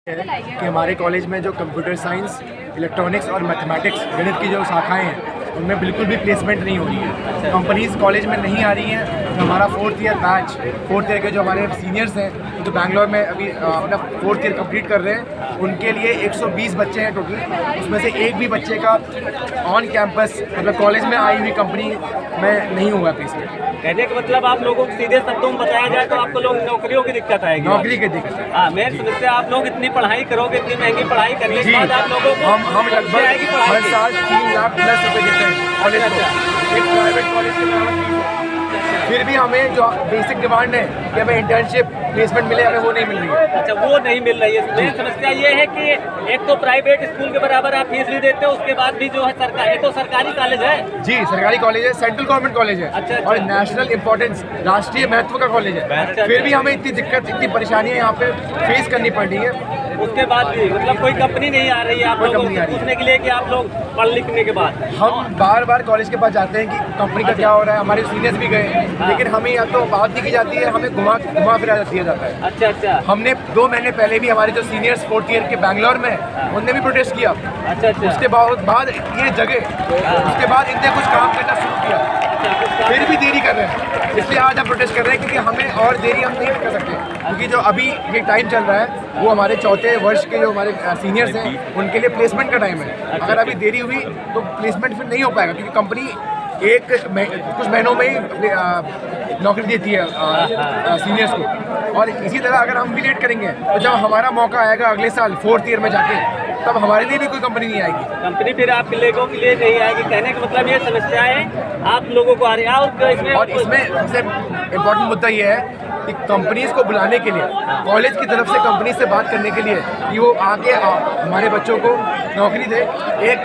है कि हमारे कॉलेज में जो कंप्यूटर साइंस, इलेक्ट्रॉनिक्स और मैथमेटिक्स गणित की जो शाखाएं हैं उनमें बिल्कुल भी प्लेसमेंट नहीं हो रही है। कंपनीज कॉलेज में नहीं आ रही हैं। तो हमारा फोर्थ ईयर के जो हमारे सीनियर्स हैं जो बैंगलोर में अभी अपना फोर्थ ईयर कंप्लीट कर रहे हैं, उनके लिए 120 बच्चे हैं टोटल। उसमें से एक भी बच्चे का ऑन कैंपस मतलब कॉलेज में आई हुई कंपनी में नहीं हुआ प्लेसमेंट। कहने का मतलब आप लोगों को सीधे शब्दों में बताया जाए तो आपको लोग नौकरियों की दिक्कत आएगी। नौकरी की दिक्कत है। हाँ, मेन समस्या आप लोग इतनी पढ़ाई करोगे, इतनी महंगी पढ़ाई करने के बाद आप लोगों को हम लगभग हर साल 3 लाख प्लस रुपए देते हैं कॉलेज को। एक प्राइवेट कॉलेज के बराबर फीस है। फिर भी हमें जो बेसिक डिमांड है कि हमें इंटर्नशिप प्लेसमेंट मिले, हमें वो नहीं मिल रही है। अच्छा, वो नहीं मिल रही है। मेन समस्या ये है कि एक तो प्राइवेट स्कूल के बराबर आप फीस भी देते हो, उसके बाद भी जो है सरकारी, तो सरकारी कॉलेज है। जी, सरकारी कॉलेज है, सेंट्रल गवर्नमेंट कॉलेज है। अच्छा। और नेशनल इंपॉर्टेंस, राष्ट्रीय महत्व का कॉलेज है। फिर भी हमें इतनी दिक्कत, इतनी परेशानियां यहाँ पे फेस करनी पड़ रही है। उसके बाद भी मतलब कोई कंपनी नहीं आ रही है आप लोगों को पूछने के लिए कि आप लोग पढ़ लिखने के बाद। हम बार बार कॉलेज के पास जाते हैं कि कंपनी का क्या हो रहा है। हमारे सीनियर्स भी गए, लेकिन हमें या तो बात नहीं की जाती है, हमें घुमा फिरा दिया जाता है। अच्छा अच्छा। हमने 2 महीने पहले भी हमारे जो सीनियर्स फोर्थ ईयर के बैंगलोर में उनने भी प्रोटेस्ट किया। अच्छा अच्छा। उसके बाद ये जगह, उसके बाद इनने कुछ काम करना शुरू किया, फिर भी देरी कर रहे हैं। इसलिए आज हम प्रोटेस्ट कर रहे हैं क्योंकि हमें और देरी हम नहीं कर सकते, क्योंकि जो अभी ये टाइम चल रहा है वो हमारे चौथे वर्ष के जो हमारे सीनियर्स हैं उनके लिए प्लेसमेंट का टाइम है। अगर अभी देरी हुई तो प्लेसमेंट फिर नहीं हो पाएगा, क्योंकि कंपनी कुछ महीनों में ही नौकरी देती है सीनियर्स को। और इसी तरह अगर हम भी लेट करेंगे तो जब हमारा मौका आएगा अगले साल फोर्थ ईयर में जाके, तब हमारे लिए भी कोई कंपनी नहीं आएगी। कंपनी फिर आप लोगों के लिए नहीं आएगी। कहने का मतलब ये समस्याएं आप लोगों को आ रही है। और इसमें सबसे इम्पोर्टेंट मुद्दा ये है कि कंपनीज को बुलाने के लिए, कॉलेज की तरफ से कंपनी से बात करने के लिए कि वो आके हमारे बच्चों को नौकरी दे। एक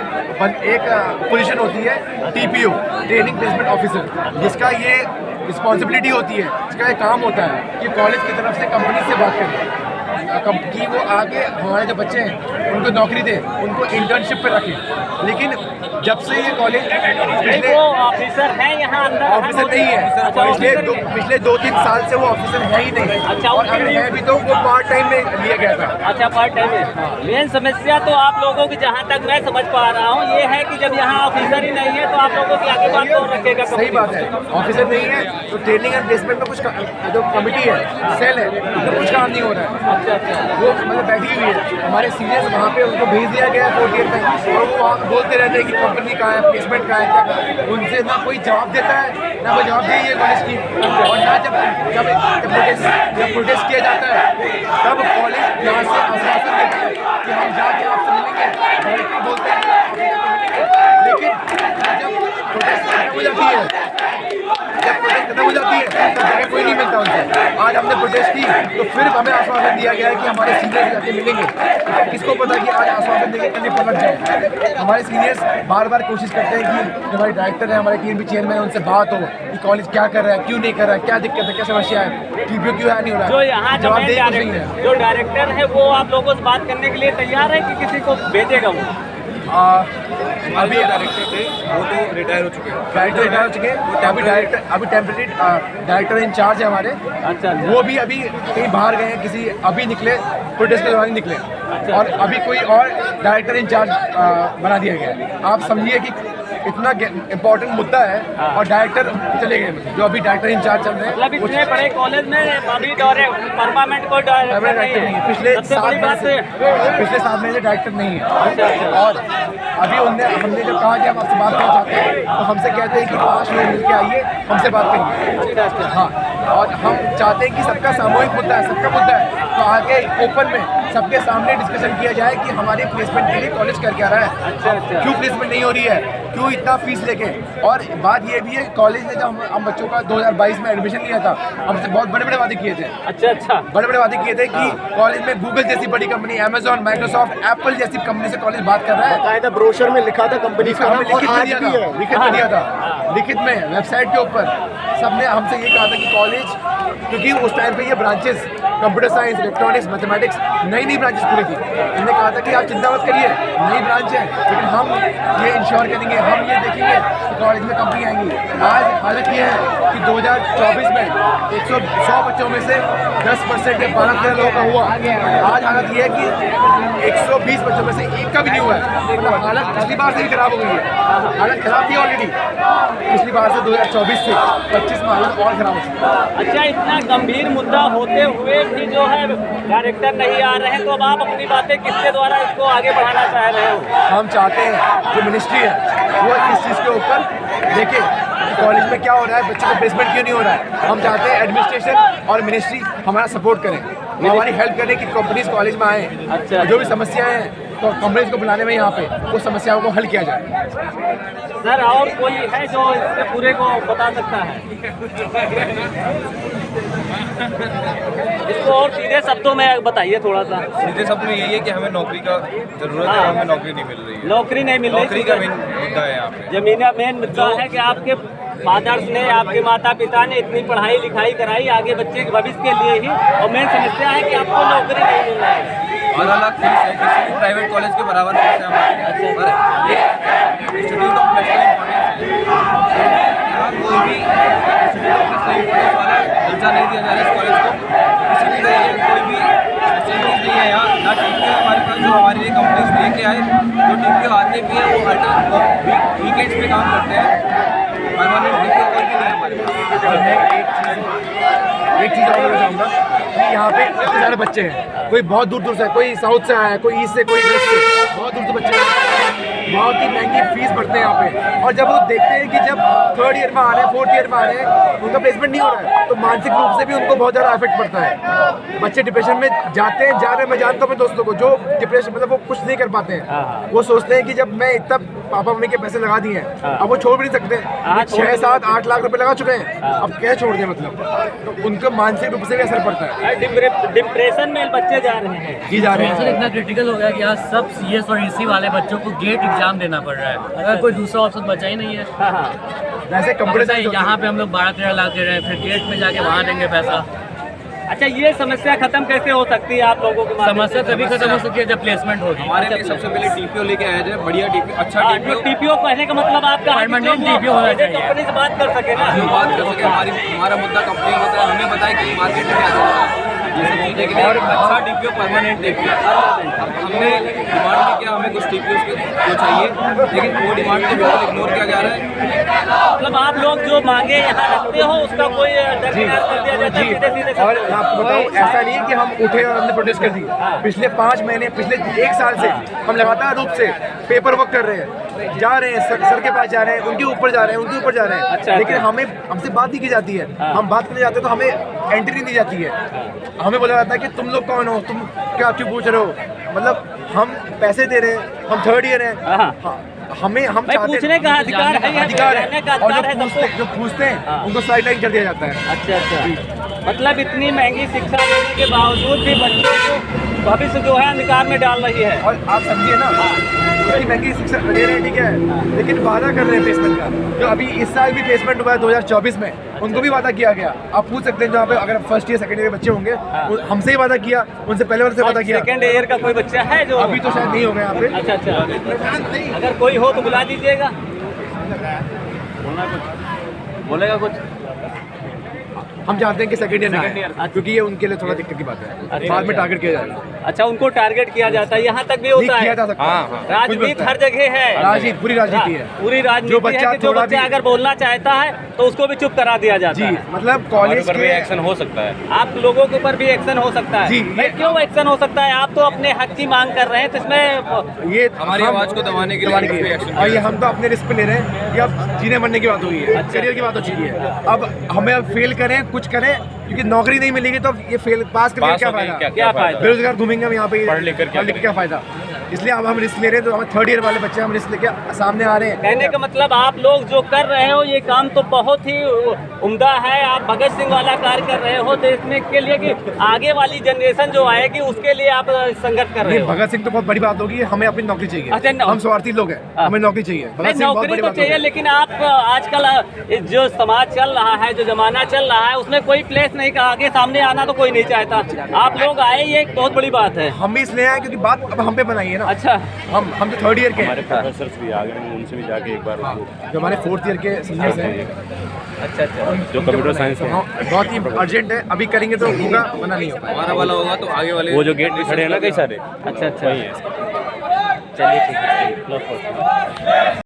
पोजीशन होती है TPO, ट्रेनिंग प्लेसमेंट ऑफिसर, जिसका ये रिस्पॉन्सिबिलिटी होती है, इसका एक काम होता है कि कॉलेज की तरफ से कंपनी से बात करें कि वो आगे हमारे जो बच्चे हैं उनको नौकरी दे, उनको इंटर्नशिप पे रखें। लेकिन जब से ये कॉलेज ऑफिसर है यहाँ अंदर, ऑफिसर नहीं है, पिछले 2-3 साल से वो ऑफिसर है ही नहीं। अच्छा, और अगर है भी तो वो पार्ट टाइम में लिया गया था। अच्छा, पार्ट टाइम में। मेन समस्या तो आप लोगों की, जहाँ तक मैं समझ पा रहा हूँ, ये है कि जब यहाँ ऑफिसर ही नहीं है तो आप लोगों की आगे बात कौन रखेगा। सही बात है, ऑफिसर नहीं है तो ट्रेनिंग एंड प्लेसमेंट में कुछ जो कमिटी है, सेल है, तो कुछ काम नहीं हो रहा है। अच्छा अच्छा। वो मतलब बैठी हुई है। हमारे सीनियर्स वहाँ पे उनको भेज दिया गया है फोर्थ ईयर में, और वो वहाँ बोलते रहते हैं कि कंपनी कहाँ है, प्लेसमेंट कहाँ है, क्या कहाँ है। उनसे ना कोई जवाब देता है, ना कोई जवाब दे कॉलेज की। और ना जब प्रोटेस्ट किया जाता है तब कॉलेज यहाँ से आश्वासन देता है कि हम जाके आपसे मिलेंगे, डायरेक्टली बोलते हैं। लेकिन जब प्रोटेस्ट खत्म हो जाती है तब जाके कोई नहीं मिलता उनसे। आज हमने प्रोटेस्ट की तो फिर हमें आश्वासन दिया गया है कि हमारे सीनियर्स जाके मिलेंगे। किसको पता कि आज आश्वासन देंगे कल पलट जाए। हमारे सीनियर्स बार बार कोशिश करते हैं कि जो हमारे डायरेक्टर है, हमारे TNB चेयरमैन है, उनसे बात हो कि कॉलेज क्या कर रहा है, क्यों नहीं कर रहा है, क्या दिक्कत है, क्या समस्या है, TPO क्यों नहीं हो रहा है। जो यहाँ जवाब दे कुछ नहीं है। जो डायरेक्टर है वो आप लोगों से बात करने के लिए तैयार है कि किसी को भेजेगा वो? अभी डायरेक्टर थे वो तो रिटायर हो चुके हैं। डायरेक्टर रिटायर हो चुके हैं। अभी टेम्परेरी डायरेक्टर इंचार्ज है हमारे। अच्छा। वो भी अभी कहीं बाहर गए हैं, किसी अभी निकले, प्रोटेस्ट के दौरान निकले। अच्छा। और अभी कोई और डायरेक्टर इंचार्ज बना दिया गया है। आप समझिए कि इतना इम्पोर्टेंट मुद्दा है और डायरेक्टर चले गए, जो अभी डायरेक्टर इंचार्ज चल रहे हैं। मतलब इतने बड़े कॉलेज में अभी परमानेंट कोई डायरेक्टर नहीं है। पिछले सबसे बड़ी बात से डायरेक्टर नहीं है। और अभी हमने जब कहा कि हम आपसे बात करना चाहते हैं तो हमसे कहते हैं कि 5 लोग मिलकर आइए, हमसे बात करिए। हाँ, और हम चाहते हैं कि सबका सामूहिक मुद्दा है, सबका मुद्दा है, तो आगे ओपन में सबके सामने डिस्कशन किया जाए कि हमारे प्लेसमेंट के लिए कॉलेज कर क्या रहा है, क्यों प्लेसमेंट नहीं हो रही है, क्यों इतना फीस लेके। और बात ये भी है, कॉलेज ने जब हम बच्चों का 2022 में एडमिशन लिया था, हमसे बहुत बड़े बड़े वादे किए थे। अच्छा अच्छा। बड़े वादे किए थे कि कॉलेज में गूगल जैसी बड़ी कंपनी, अमेजॉन, माइक्रोसॉफ्ट, एप्पल जैसी कंपनी से कॉलेज बात कर रहा है। ब्रोशर में लिखा था कंपनी का, हमें लिखित में दिया था, लिखित में वेबसाइट के ऊपर सबने हमसे ये कहा था कि कॉलेज, क्योंकि उस टाइम पे ये branches computer science, electronics, mathematics, नई नई ब्रांचेस खुली थी। इन्होंने कहा था कि आप चिंता मत करिए, नई ब्रांच है, लेकिन हम ये इंश्योर करेंगे, हम ये देखेंगे कि कॉलेज में कंपनी आएंगी। आज हालत ये है कि 2024 में 100 बच्चों में से 10% या 12 लोगों का हुआ। आज हालत ये है कि 120 बच्चों में से एक का भी नहीं हुआ है। मतलब हालत पिछली बार से भी खराब हो गई है। हालत खराब थी ऑलरेडी पिछली बार से, 2024 से 25 में हालत और खराब हो चुकी है। अच्छा, इतना गंभीर मुद्दा होते हुए भी जो है डायरेक्टर नहीं आ रहे हैं, तो अब आप अपनी बातें किसके द्वारा इसको आगे बढ़ाना चाह रहे हो? हम चाहते हैं जो मिनिस्ट्री है वो इस चीज़ के ऊपर देखे कॉलेज में क्या हो रहा है, बच्चों का प्लेसमेंट क्यों नहीं हो रहा है। हम चाहते हैं एडमिनिस्ट्रेशन और मिनिस्ट्री हमारा सपोर्ट करें, हमारी हेल्प करें कि कंपनीज कॉलेज में आए। अच्छा। जो भी समस्याएं हैं तो कंपनीज को बुलाने में यहाँ पे वो समस्याओं को हल किया जाए। सर, और कोई है जो इसके पूरे को बता सकता है? इसको और सीधे शब्दों में बताइए थोड़ा सा। सीधे शब्द में यही है कि हमें नौकरी का जरूरत है, हमें नौकरी नहीं मिल रही है। नौकरी नहीं मिल रही, नौकरी का मेन मुद्दा है यहाँ पे। जमीना मेन मुद्दा है कि आपके फादर्स ने, आपके माता पिता ने इतनी पढ़ाई लिखाई कराई आगे बच्चे के भविष्य के लिए ही, और मेन समस्या है कि आपको नौकरी नहीं मिल रही है। 12 लाख फीस है, किसी भी प्राइवेट कॉलेज के बराबर फीस है हमारी। और ये इंस्टीट्यूट ऑफ नेशनल इम्पोर्टेंस है। यहाँ कोई भी इंस्टीट्यूट ऑफ नेशनल इम्पोर्टेंस वाला दर्जा नहीं दिया जा रहा है इस कॉलेज को। किसी भी तरीके की कोई भी फैसिलिटीज नहीं है यहाँ, ना टीपीओ हमारे पास जो हमारे लिए कंपनीज लेके आए। जो टीपीओ आते भी है वो वीकेंड्स पे काम करते हैं, परमानेंट टीपीओ कोई भी नहीं है हमारे पास। और मैं एक चीज़ और बोलना चाहूँगा कि यहाँ पे इतने सारे बच्चे हैं, कोई बहुत दूर दूर से, कोई साउथ से आया है, कोई ईस्ट से, कोई वेस्ट से, बहुत दूर से बच्चे हैं। बहुत ही महंगी फीस भरते हैं यहाँ पे, और जब वो देखते हैं कि जब 3rd ईयर में आ रहे हैं, 4th ईयर में आ रहे हैं, उनका प्लेसमेंट नहीं हो रहा है, तो मानसिक रूप से भी उनको बहुत ज़्यादा इफेक्ट पड़ता है। बच्चे डिप्रेशन में जाते हैं, जा रहे हैं। मैं जानता हूँ अपने दोस्तों को जो डिप्रेशन, मतलब वो कुछ नहीं कर पाते हैं। वो सोचते हैं कि जब मैं इतना पापा मम्मी के पैसे लगा दिए हैं, अब वो छोड़ भी नहीं सकते। 6, 7, 8 लाख रुपए लगा चुके हैं, अब कैसे छोड़ दें? मतलब तो उनको मानसिक रूप से भी असर पड़ता है। डिप्रेशन में बच्चे जा रहे हैं। जी जा रहे हैं। इतना क्रिटिकल हो गया कि आज सब CS और EC वाले बच्चों को गेट एग्जाम देना पड़ रहा है, अगर कोई दूसरा ऑप्शन बचा ही नहीं है। वैसे कंप्यूटर साइंस यहाँ पे हम लोग 12-13 लाख दे रहे हैं, फिर गेट में जाके वहाँ देंगे पैसा। अच्छा, ये समस्या खत्म कैसे हो सकती है आप लोगों की? समस्या तभी खत्म हो सकती है जब प्लेसमेंट होगी। हमारे लिए सबसे पहले टीपीओ लेके आया जाए, बढ़िया टीपीओ, अच्छा टीपीओ। टीपीओ कहने का मतलब आपका परमानेंट टीपीओ होना चाहिए। कंपनी से बात कर सके ना, जो बात कर सके। हमारा मुद्दा कंपनी का होता है, हमें बताए कि मार्केट में क्या चल रहा है, ये सब चीज़ें के लिए अच्छा टीपीओ, परमानेंट टीपीओ। हमने डिमांड नहीं किया हमें कुछ टीपीओ को चाहिए, लेकिन वो डिमांड को बिल्कुल इग्नोर किया जा रहा है। मतलब आप लोग जो मांगे यहाँ रखते हो उसका कोई दरख्वास्त कर दिया जाता है सीधे? और मैं आपको बताऊं, ऐसा नहीं है कि हम उठे और हमने प्रोटेस्ट कर दी। पिछले 5 महीने, पिछले 1 साल से हम लगातार रूप से पेपर वर्क कर रहे हैं, जा रहे हैं सर के पास, जा रहे हैं, उनके ऊपर जा रहे हैं, उनके ऊपर जा रहे हैं। अच्छा, लेकिन हमसे बात नहीं की जाती है। हम बात करने जाते हैं तो हमें एंट्री नहीं दी जाती है। हमें बोला जाता है कि तुम लोग कौन हो, तुम क्या क्यों पूछ रहे हो। मतलब हम पैसे दे रहे हैं, हम 3rd ईयर हैं, हम पूछने का अधिकार है, अधिकार है, और सबको। जो पूछते हैं उनको साइडलाइन कर दिया जाता है। अच्छा, मतलब इतनी महंगी शिक्षा देने के बावजूद भी बच्चों को भविष्य जो है अंधकार में डाल रही है। और आप समझिए ना, इतनी महंगी शिक्षा दे रहे हैं, ठीक है, लेकिन वादा कर रहे हैं प्लेसमेंट का। जो अभी इस साल भी प्लेसमेंट हुआ है 2024 में, उनको भी वादा किया गया। आप पूछ सकते हैं जहाँ पे अगर 1st ईयर 2nd ईयर के बच्चे होंगे, हमसे ही वादा किया, उनसे पहले वाले से वादा किया। 2nd ईयर का कोई बच्चा है जो अभी तो शायद नहीं होगा यहाँ पे। अच्छा, अगर कोई हो तो बुला दीजिएगा। बोलेगा कुछ? हम चाहते हैं कि 2nd ईयर ना, क्योंकि ये उनके लिए थोड़ा दिक्कत की बात है। बाद में टारगेट किया जाएगा। अच्छा, उनको टारगेट किया जाता है, यहाँ तक भी होता किया है। जा सकता है। राजनीति हर जगह है, राजनीति पूरी राजनीति है। पूरी राजनीति जो बच्चा है कि जो थोड़ा बच्चा भी- अगर बोलना चाहता है तो उसको भी चुप करा दिया जाता है। जी, मतलब कॉलेज के एक्शन हो सकता है। आप लोगों के ऊपर भी एक्शन हो सकता है। जी, भाई, क्यों एक्शन हो सकता है? आप तो अपने हक की मांग कर रहे हैं, तो इसमें ये हमारी आवाज को दबाने के लिए एक्शन, और ये हम तो अपने रिस्क पे ले रहे हैं। ये अब जीने मरने की बात हुई है, करियर की बात हो चुकी है। अब हमें अब फेल करें, कुछ करें, क्योंकि नौकरी नहीं मिलेगी तो ये फेल पास करके क्या फायदा? क्या फायदा? बेरोजगार घूमेंगे हम यहाँ पे, पढ़ लिख कर क्या क्या फायदा? इसलिए अब हम रिस्क ले रहे हैं। तो हमें 3rd ईयर वाले बच्चे हम रिस्क लेके सामने आ रहे हैं। कहने का मतलब आप लोग जो कर रहे हो ये काम तो बहुत ही उम्दा है। आप भगत सिंह वाला कार्य कर रहे हो देश में के लिए कि आगे वाली जनरेशन जो आएगी उसके लिए आप संघर्ष कर रहे हो। भगत सिंह तो बहुत बड़ी बात होगी, हमें अपनी नौकरी चाहिए। अच्छा, हम स्वार्थी लोग हैं, हमें नौकरी चाहिए। भगत सिंह बहुत नौकरी बड़ी तो बात चाहिए, होगी। लेकिन आप आजकल जो समाज चल रहा है, जो जमाना चल रहा है, उसमें कोई प्लेस नहीं का आगे सामने आना तो कोई नहीं चाहता। आप लोग आए ये एक बहुत बड़ी बात है। हम भी इसलिए आए क्योंकि बात अब हम पे बनाई है ना। अच्छा, हम तो 3rd ईयर के हैं। हमारे प्रोफेसर्स भी आ गए हैं, उनसे भी जाके एक बार जो हमारे 4th ईयर के सीनियर्स हैं, अच्छा अच्छा। जो कंप्यूटर साइंस के हैं, बहुत ही अर्जेंट है। अभी करेंगे तो होगा, वरना नहीं होगा। हमारा वाला होगा तो आगे वाले वो जो गेट पे खड़े हैं ना कई सारे, अच्छा अच्छा, वही है। चलिए ठीक है।